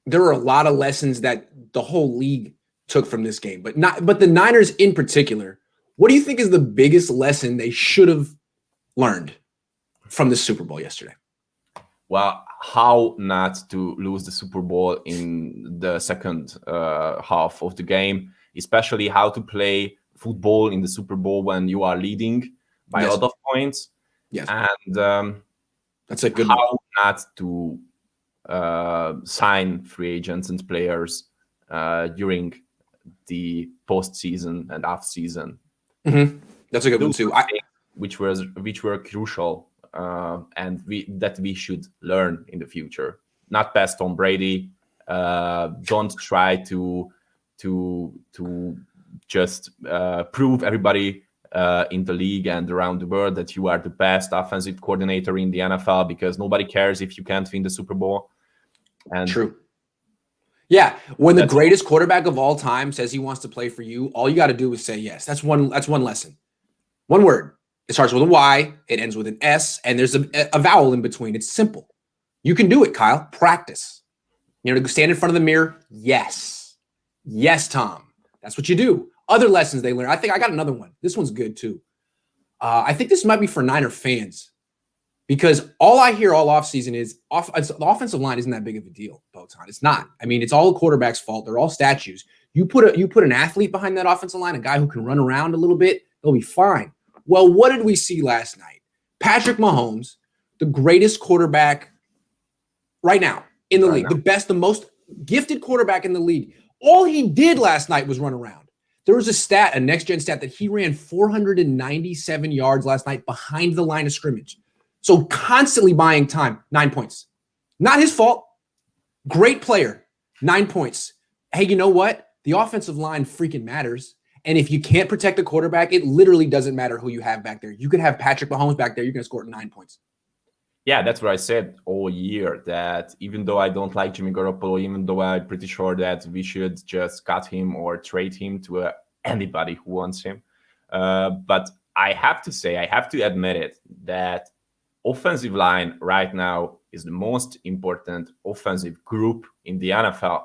there are a lot of lessons that the whole league took from this game, but the Niners in particular. What do you think is the biggest lesson they should have learned from the Super Bowl yesterday? Well, how not to lose the Super Bowl in the second half of the game, especially how to play football in the Super Bowl when you are leading by a lot of points. Yes. And that's a good how one. Not to sign free agents and players during the postseason and off season. Mm-hmm. That's a good one too. Which were crucial and we should learn in the future. Not past Tom Brady. Don't try to just prove everybody in the league and around the world that you are the best offensive coordinator in the NFL, because nobody cares if you can't win the Super Bowl. And true. Yeah, when the greatest quarterback of all time says he wants to play for you, all you got to do is say yes. That's one lesson. One word. It starts with a Y, it ends with an S, and there's a vowel in between. It's simple. You can do it, Kyle. Practice. To stand in front of the mirror. Yes. Yes, Tom. That's what you do. Other lessons they learn. I think I got another one. This one's good too. I think this might be for Niner fans, because all I hear all offseason is the offensive line isn't that big of a deal, Botond. It's not. I mean, it's all the quarterback's fault. They're all statues. You put an athlete behind that offensive line, a guy who can run around a little bit, they'll be fine. Well, what did we see last night? Patrick Mahomes, the greatest quarterback right now in the league, the best, the most gifted quarterback in the league. All he did last night was run around. There was a next-gen stat, that he ran 497 yards last night behind the line of scrimmage. So constantly buying time. 9 points. Not his fault. Great player. 9 points. Hey, you know what? The offensive line freaking matters. And if you can't protect the quarterback, it literally doesn't matter who you have back there. You could have Patrick Mahomes back there. You're going to score 9 points. Yeah, that's what I said all year, that even though I don't like Jimmy Garoppolo, even though I'm pretty sure that we should just cut him or trade him to anybody who wants him. But I have to admit it, that offensive line right now is the most important offensive group in the NFL.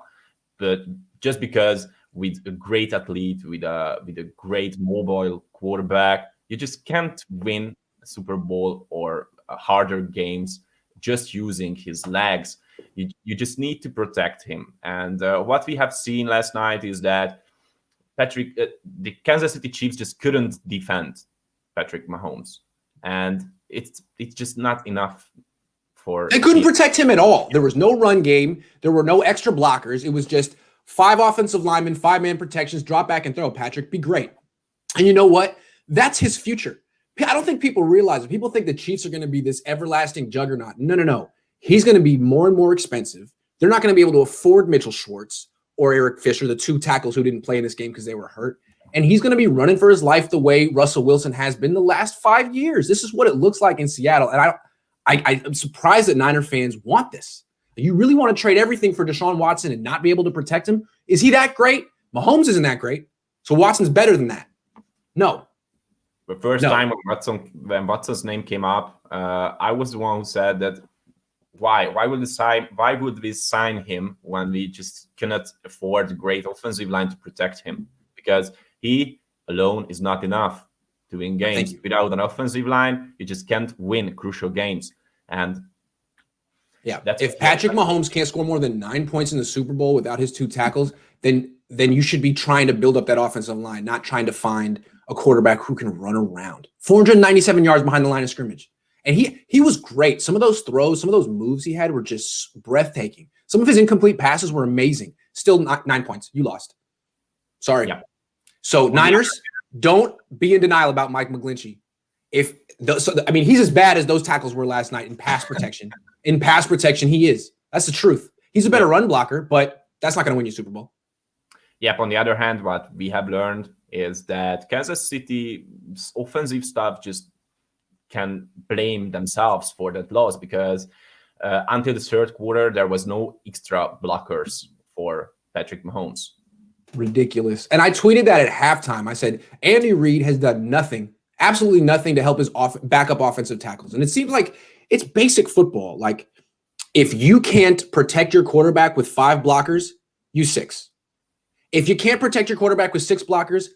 But just because with a great athlete, with a great mobile quarterback, you just can't win a Super Bowl or harder games just using his legs. You just need to protect him. And what we have seen last night is that the Kansas City Chiefs just couldn't defend Patrick Mahomes, and it's just not enough for. They couldn't protect him at all. There was no run game. There were no extra blockers. It was just 5 offensive linemen, 5-man protections, drop back and throw. Patrick, be great. And you know what? That's his future. I don't think people realize it. People think the Chiefs are going to be this everlasting juggernaut. No. He's going to be more and more expensive. They're not going to be able to afford Mitchell Schwartz or Eric Fisher, the 2 tackles who didn't play in this game because they were hurt. And he's going to be running for his life the way Russell Wilson has been the last 5 years. This is what it looks like in Seattle. And I'm surprised that Niner fans want this. You really want to trade everything for Deshaun Watson and not be able to protect him? Is he that great? Mahomes isn't that great. So Watson's better than that. No. The first time when Watson's name came up, I was the one who said that why would we sign him when we just cannot afford a great offensive line to protect him? Because he alone is not enough to win games. Without an offensive line, you just can't win crucial games. And if Patrick Mahomes can't score more than 9 points in the Super Bowl without his 2 tackles, then you should be trying to build up that offensive line, not trying to find a quarterback who can run around. 497 yards behind the line of scrimmage. And he was great. Some of those throws, some of those moves he had were just breathtaking. Some of his incomplete passes were amazing. Still 9 points. You lost. Sorry. Yeah. So Niners, don't be in denial about Mike McGlinchey. He's as bad as those tackles were last night in pass protection. In pass protection, he is. That's the truth. He's a better run blocker, but that's not going to win you Super Bowl. Yep. On the other hand, what we have learned is that Kansas City's offensive staff just can blame themselves for that loss, because until the third quarter, there was no extra blockers for Patrick Mahomes. Ridiculous. And I tweeted that at halftime. I said, Andy Reid has done nothing, absolutely nothing to help his backup offensive tackles. And it seems like it's basic football. Like, If you can't protect your quarterback with 5 blockers, use 6. If you can't protect your quarterback with 6 blockers,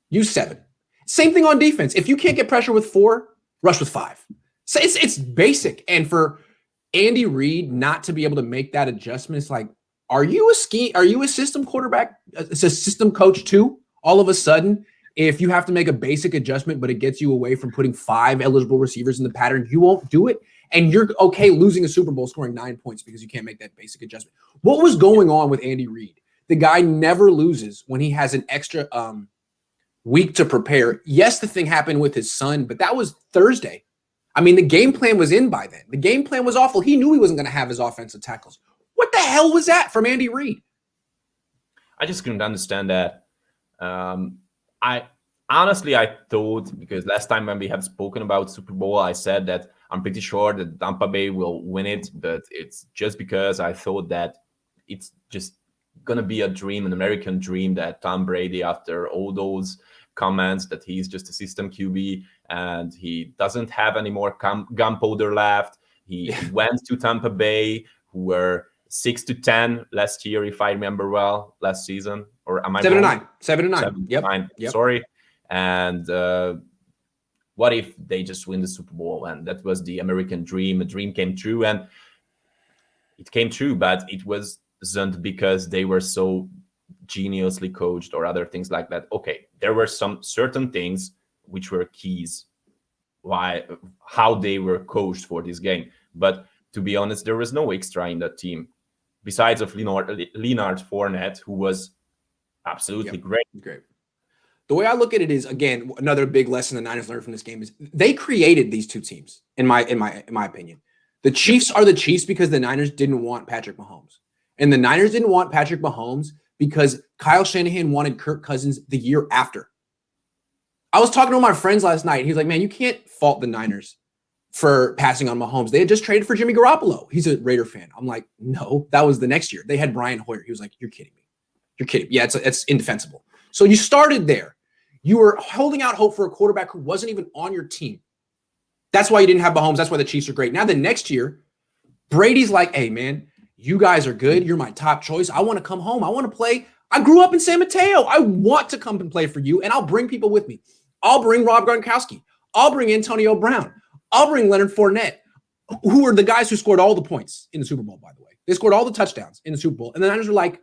use 7. Same thing on defense. If you can't get pressure with 4, rush with 5. So it's basic. And for Andy Reid not to be able to make that adjustment, it's like, are you a system quarterback? It's a system coach too? All of a sudden, if you have to make a basic adjustment, but it gets you away from putting 5 eligible receivers in the pattern, you won't do it. And you're okay losing a Super Bowl scoring 9 points because you can't make that basic adjustment. What was going on with Andy Reid? The guy never loses when he has an extra week to prepare. Yes, the thing happened with his son, but that was Thursday. I mean, the game plan was in by then. The game plan was awful. He knew he wasn't going to have his offensive tackles. What the hell was that from Andy Reid? I just couldn't understand that. I thought, because last time when we have spoken about Super Bowl, I said that I'm pretty sure that Tampa Bay will win it, but it's just because I thought that it's just going to be a dream, an American dream, that Tom Brady, after all those comments that he's just a system QB and he doesn't have any more gunpowder left, he went to Tampa Bay, who were 6-10 last year, if I remember well, last season. Or am I 7-9? 7-9. Yep. Sorry. And what if they just win the Super Bowl? And that was the American dream. A dream came true, and it came true, but it wasn't because they were so geniusly coached or other things like that. Okay, there were some certain things which were keys how they were coached for this game. But to be honest, there was no extra in that team besides of Leonard Fournette, who was absolutely great. The way I look at it is, again, another big lesson the Niners learned from this game is they created these two teams, in my opinion. The Chiefs are the Chiefs because the Niners didn't want Patrick Mahomes. And the Niners didn't want Patrick Mahomes because Kyle Shanahan wanted Kirk Cousins the year after. I was talking to one of my friends last night. He was like, man, you can't fault the Niners for passing on Mahomes. They had just traded for Jimmy Garoppolo. He's a Raider fan. I'm like, no, that was the next year. They had Brian Hoyer. He was like, you're kidding me. You're kidding. Yeah, it's indefensible. So you started there. You were holding out hope for a quarterback who wasn't even on your team. That's why you didn't have Mahomes. That's why the Chiefs are great. Now the next year, Brady's like, hey, man, you guys are good. You're my top choice. I want to come home. I want to play. I grew up in San Mateo. I want to come and play for you, and I'll bring people with me. I'll bring Rob Gronkowski. I'll bring Antonio Brown. I'll bring Leonard Fournette, who are the guys who scored all the points in the Super Bowl, by the way. They scored all the touchdowns in the Super Bowl. And the Niners are like,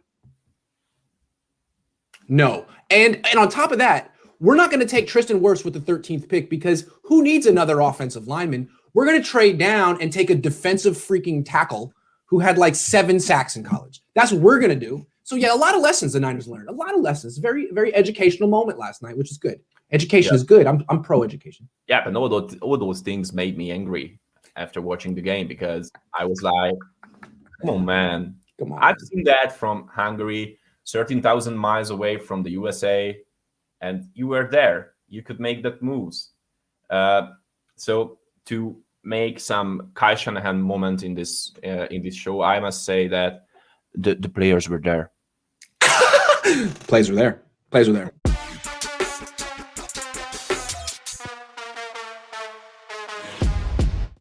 no. And on top of that, we're not going to take Tristan Wirfs with the 13th pick because who needs another offensive lineman? We're going to trade down and take a defensive freaking tackle who had like 7 sacks in college. That's what we're going to do. So, yeah, a lot of lessons the Niners learned. A lot of lessons. Very, very educational moment last night, which is good. Education is good. I'm pro-education. Yeah, but all those things made me angry after watching the game because I was like, come on, man. Come on. I've seen that from Hungary, 13,000 miles away from the USA. And you were there. You could make that moves. So to make some Kyle Shanahan moment in this show, I must say that the players were there. Plays were there.